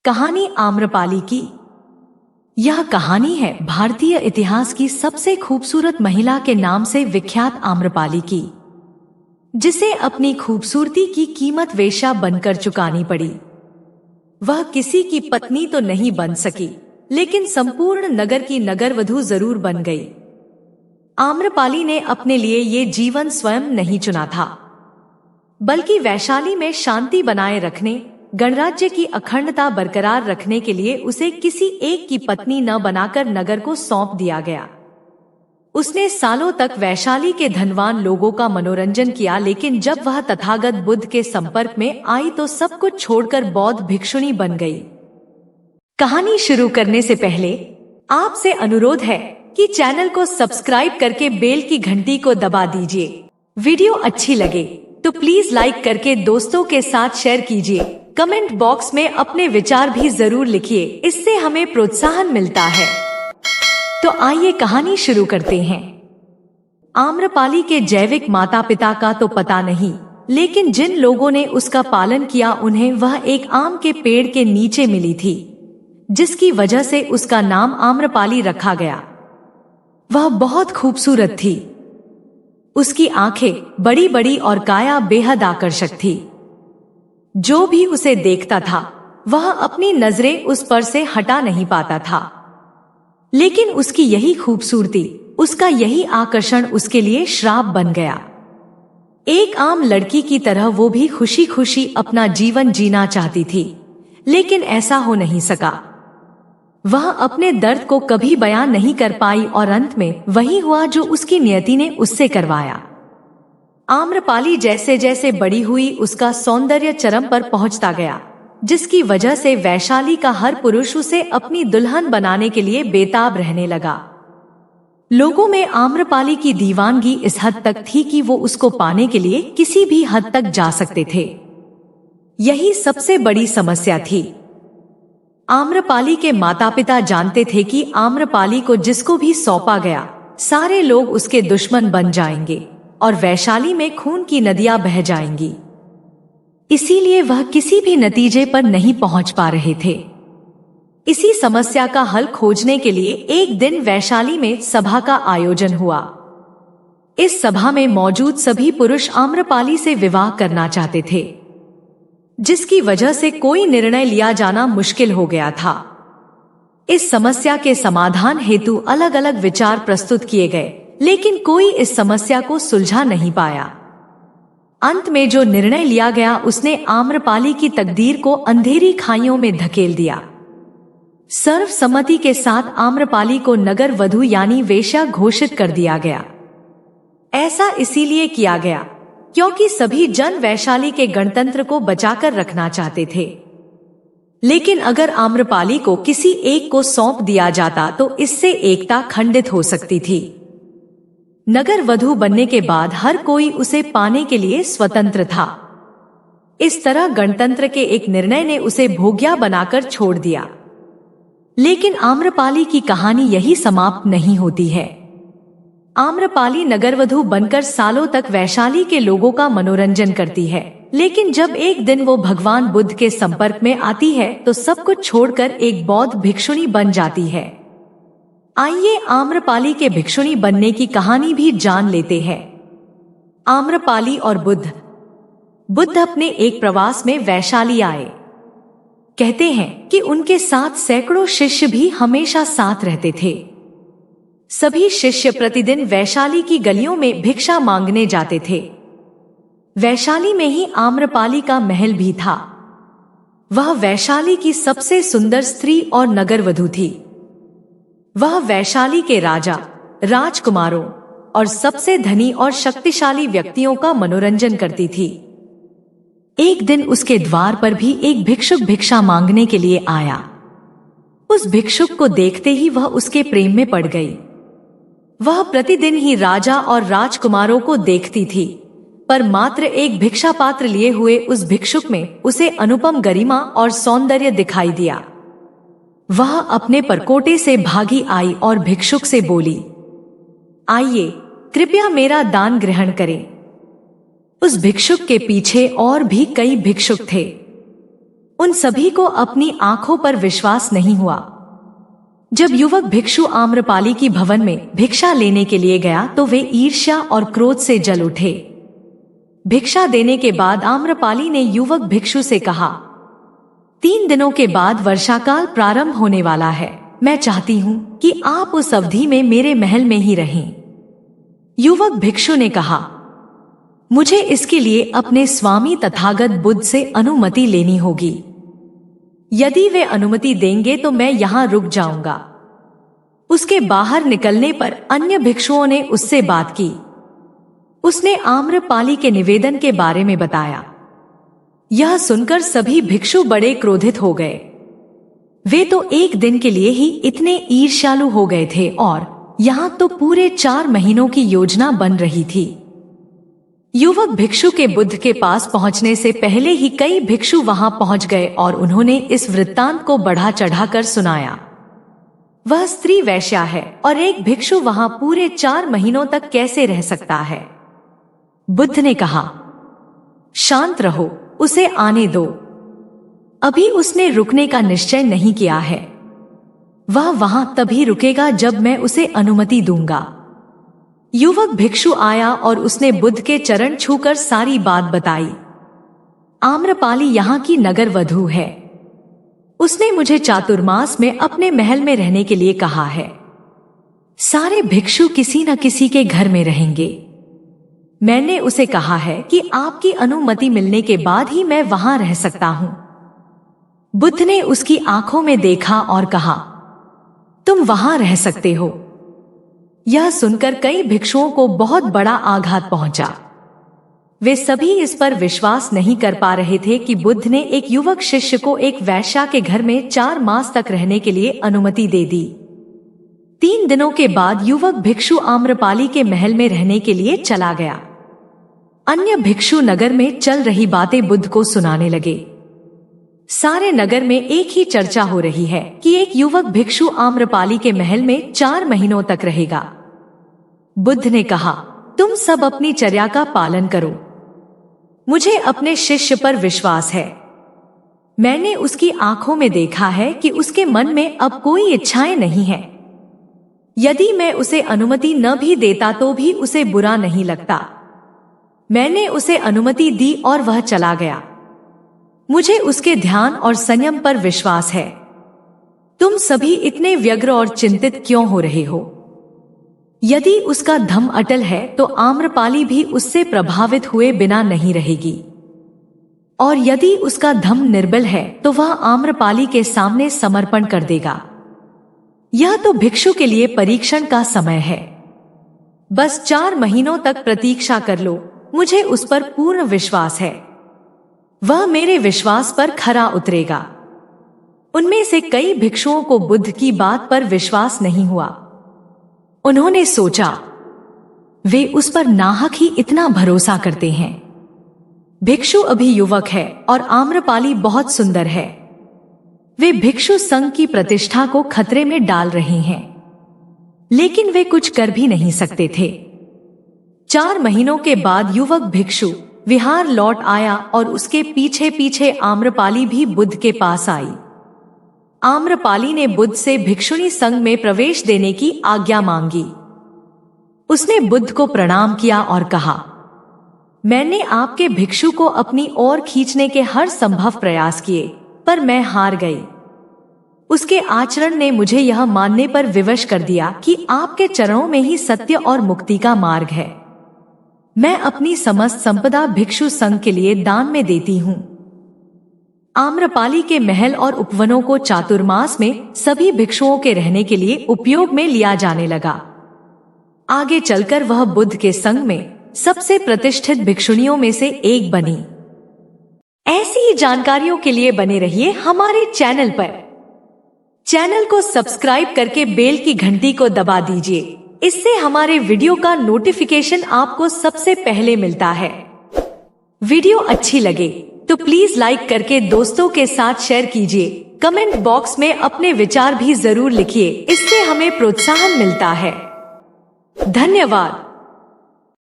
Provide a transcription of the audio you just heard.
कहानी आम्रपाली की। यह कहानी है भारतीय इतिहास की सबसे खूबसूरत महिला के नाम से विख्यात आम्रपाली की, जिसे अपनी खूबसूरती की कीमत वेश्या बनकर चुकानी पड़ी। वह किसी की पत्नी तो नहीं बन सकी, लेकिन संपूर्ण नगर की नगरवधू जरूर बन गई। आम्रपाली ने अपने लिए ये जीवन स्वयं नहीं चुना था, बल्कि वैशाली में शांति बनाए रखने, गणराज्य की अखंडता बरकरार रखने के लिए उसे किसी एक की पत्नी न बनाकर नगर को सौंप दिया गया। उसने सालों तक वैशाली के धनवान लोगों का मनोरंजन किया, लेकिन जब वह तथागत बुद्ध के संपर्क में आई तो सब कुछ छोड़कर बौद्ध भिक्षुणी बन गई। कहानी शुरू करने से पहले आपसे अनुरोध है कि चैनल को सब्सक्राइब करके बेल की घंटी को दबा दीजिए। वीडियो अच्छी लगे तो प्लीज लाइक करके दोस्तों के साथ शेयर कीजिए। कमेंट बॉक्स में अपने विचार भी जरूर लिखिए, इससे हमें प्रोत्साहन मिलता है। तो आइए कहानी शुरू करते हैं। आम्रपाली के जैविक माता पिता का तो पता नहीं, लेकिन जिन लोगों ने उसका पालन किया उन्हें वह एक आम के पेड़ के नीचे मिली थी, जिसकी वजह से उसका नाम आम्रपाली रखा गया। वह बहुत खूबसूरत थी। उसकी आंखें बड़ी बड़ी और काया बेहद आकर्षक थी। जो भी उसे देखता था वह अपनी नजरें उस पर से हटा नहीं पाता था। लेकिन उसकी यही खूबसूरती, उसका यही आकर्षण उसके लिए श्राप बन गया। एक आम लड़की की तरह वो भी खुशी खुशी अपना जीवन जीना चाहती थी, लेकिन ऐसा हो नहीं सका। वह अपने दर्द को कभी बयां नहीं कर पाई और अंत में वही हुआ जो उसकी नियति ने उससे करवाया। आम्रपाली जैसे जैसे बड़ी हुई उसका सौंदर्य चरम पर पहुंचता गया, जिसकी वजह से वैशाली का हर पुरुष उसे अपनी दुल्हन बनाने के लिए बेताब रहने लगा। लोगों में आम्रपाली की दीवानगी इस हद तक थी कि वो उसको पाने के लिए किसी भी हद तक जा सकते थे। यही सबसे बड़ी समस्या थी। आम्रपाली के माता पिता जानते थे कि आम्रपाली को जिसको भी सौंपा गया सारे लोग उसके दुश्मन बन जाएंगे और वैशाली में खून की नदियां बह जाएंगी। इसीलिए वह किसी भी नतीजे पर नहीं पहुंच पा रहे थे। इसी समस्या का हल खोजने के लिए एक दिन वैशाली में सभा का आयोजन हुआ। इस सभा में मौजूद सभी पुरुष आम्रपाली से विवाह करना चाहते थे, जिसकी वजह से कोई निर्णय लिया जाना मुश्किल हो गया था। इस समस्या के समाधान हेतु अलग अलग विचार प्रस्तुत किए गए, लेकिन कोई इस समस्या को सुलझा नहीं पाया। अंत में जो निर्णय लिया गया उसने आम्रपाली की तकदीर को अंधेरी खाइयों में धकेल दिया। सर्वसम्मति के साथ आम्रपाली को नगर वधू यानी वेश्या घोषित कर दिया गया। ऐसा इसीलिए किया गया क्योंकि सभी जन वैशाली के गणतंत्र को बचाकर रखना चाहते थे। लेकिन अगर आम्रपाली को किसी एक को सौंप दिया जाता तो इससे एकता खंडित हो सकती थी। नगर वधू बनने के बाद हर कोई उसे पाने के लिए स्वतंत्र था। इस तरह गणतंत्र के एक निर्णय ने उसे भोग्या बनाकर छोड़ दिया। लेकिन आम्रपाली की कहानी यही समाप्त नहीं होती है। आम्रपाली नगरवधू बनकर सालों तक वैशाली के लोगों का मनोरंजन करती है, लेकिन जब एक दिन वो भगवान बुद्ध के संपर्क में आती है तो सब कुछ छोड़कर एक बौद्ध भिक्षुणी बन जाती है। आइए आम्रपाली के भिक्षुणी बनने की कहानी भी जान लेते हैं। आम्रपाली और बुद्ध अपने एक प्रवास में वैशाली आए। कहते हैं कि उनके साथ सैकड़ों शिष्य भी हमेशा साथ रहते थे। सभी शिष्य प्रतिदिन वैशाली की गलियों में भिक्षा मांगने जाते थे। वैशाली में ही आम्रपाली का महल भी था। वह वैशाली की सबसे सुंदर स्त्री और नगरवधू थी। वह वैशाली के राजा, राजकुमारों और सबसे धनी और शक्तिशाली व्यक्तियों का मनोरंजन करती थी। एक दिन उसके द्वार पर भी एक भिक्षुक भिक्षा मांगने के लिए आया। उस भिक्षुक को देखते ही वह उसके प्रेम में पड़ गई। वह प्रतिदिन ही राजा और राजकुमारों को देखती थी, पर मात्र एक भिक्षा पात्र लिए हुए उस भिक्षुक में उसे अनुपम गरिमा और सौंदर्य दिखाई दिया। वह अपने परकोटे से भागी आई और भिक्षुक से बोली, आइए कृपया मेरा दान ग्रहण करें। उस भिक्षुक के पीछे और भी कई भिक्षुक थे। उन सभी को अपनी आंखों पर विश्वास नहीं हुआ। जब युवक भिक्षु आम्रपाली की भवन में भिक्षा लेने के लिए गया तो वे ईर्ष्या और क्रोध से जल उठे। भिक्षा देने के बाद आम्रपाली ने युवक भिक्षु से कहा, 3 दिनों के बाद वर्षाकाल प्रारंभ होने वाला है। मैं चाहती हूँ कि आप उस अवधि में मेरे महल में ही रहें। युवक भिक्षु ने कहा, मुझे इसके लिए अपने स्वामी तथागत बुद्ध से अनुमति लेनी होगी। यदि वे अनुमति देंगे तो मैं यहाँ रुक जाऊंगा। उसके बाहर निकलने पर अन्य भिक्षुओं ने उससे बात की। उसने आम्रपाली के निवेदन के बारे में बताया। यह सुनकर सभी भिक्षु बड़े क्रोधित हो गए। वे तो एक दिन के लिए ही इतने ईर्ष्यालु हो गए थे और यहाँ तो पूरे 4 महीनों की योजना बन रही थी। युवक भिक्षु के बुद्ध के पास पहुंचने से पहले ही कई भिक्षु वहां पहुंच गए और उन्होंने इस वृत्तांत को बढ़ा चढ़ाकर सुनाया। वह स्त्री वैश्या है और एक भिक्षु वहां पूरे 4 महीनों तक कैसे रह सकता है? बुद्ध ने कहा, शांत रहो, उसे आने दो। अभी उसने रुकने का निश्चय नहीं किया है। वह वहां तभी रुकेगा जब मैं उसे अनुमति दूंगा। युवक भिक्षु आया और उसने बुद्ध के चरण छूकर सारी बात बताई। आम्रपाली यहाँ की नगर वधू है। उसने मुझे चातुर्मास में अपने महल में रहने के लिए कहा है। सारे भिक्षु किसी न किसी के घर में रहेंगे। मैंने उसे कहा है कि आपकी अनुमति मिलने के बाद ही मैं वहां रह सकता हूं। बुद्ध ने उसकी आंखों में देखा और कहा, तुम वहां रह सकते हो। यह सुनकर कई भिक्षुओं को बहुत बड़ा आघात पहुंचा। वे सभी इस पर विश्वास नहीं कर पा रहे थे कि बुद्ध ने एक युवक शिष्य को एक वैश्या के घर में 4 मास तक रहने के लिए अनुमति दे दी। 3 दिनों के बाद युवक भिक्षु आम्रपाली के महल में रहने के लिए चला गया। अन्य भिक्षु नगर में चल रही बातें बुद्ध को सुनाने लगे। सारे नगर में एक ही चर्चा हो रही है कि एक युवक भिक्षु आम्रपाली के महल में 4 महीनों तक रहेगा। बुद्ध ने कहा, तुम सब अपनी चर्या का पालन करो। मुझे अपने शिष्य पर विश्वास है। मैंने उसकी आंखों में देखा है कि उसके मन में अब कोई इच्छाएं नहीं है। यदि मैं उसे अनुमति न भी देता तो भी उसे बुरा नहीं लगता। मैंने उसे अनुमति दी और वह चला गया। मुझे उसके ध्यान और संयम पर विश्वास है। तुम सभी इतने व्यग्र और चिंतित क्यों हो रहे हो? यदि उसका धम अटल है तो आम्रपाली भी उससे प्रभावित हुए बिना नहीं रहेगी, और यदि उसका धम निर्बल है तो वह आम्रपाली के सामने समर्पण कर देगा। यह तो भिक्षु के लिए परीक्षण का समय है। बस 4 महीनों तक प्रतीक्षा कर लो। मुझे उस पर पूर्ण विश्वास है। वह मेरे विश्वास पर खरा उतरेगा। उनमें से कई भिक्षुओं को बुद्ध की बात पर विश्वास नहीं हुआ। उन्होंने सोचा, वे उस पर नाहक ही इतना भरोसा करते हैं। भिक्षु अभी युवक है और आम्रपाली बहुत सुंदर है। वे भिक्षु संघ की प्रतिष्ठा को खतरे में डाल रहे हैं, लेकिन वे कुछ कर भी नहीं सकते थे। 4 महीनों के बाद युवक भिक्षु विहार लौट आया और उसके पीछे पीछे आम्रपाली भी बुद्ध के पास आई। आम्रपाली ने बुद्ध से भिक्षुणी संघ में प्रवेश देने की आज्ञा मांगी। उसने बुद्ध को प्रणाम किया और कहा, मैंने आपके भिक्षु को अपनी ओर खींचने के हर संभव प्रयास किए, पर मैं हार गई। उसके आचरण ने मुझे यह मानने पर विवश कर दिया कि आपके चरणों में ही सत्य और मुक्ति का मार्ग है। मैं अपनी समस्त संपदा भिक्षु संघ के लिए दान में देती हूँ। आम्रपाली के महल और उपवनों को चातुर्मास में सभी भिक्षुओं के रहने के लिए उपयोग में लिया जाने लगा। आगे चलकर वह बुद्ध के संघ में सबसे प्रतिष्ठित भिक्षुणियों में से एक बनी। ऐसी ही जानकारियों के लिए बने रहिए हमारे चैनल पर। चैनल को सब्सक्राइब करके बेल की घंटी को दबा दीजिए। इससे हमारे वीडियो का नोटिफिकेशन आपको सबसे पहले मिलता है। वीडियो अच्छी लगे तो प्लीज लाइक करके दोस्तों के साथ शेयर कीजिए। कमेंट बॉक्स में अपने विचार भी जरूर लिखिए, इससे हमें प्रोत्साहन मिलता है। धन्यवाद।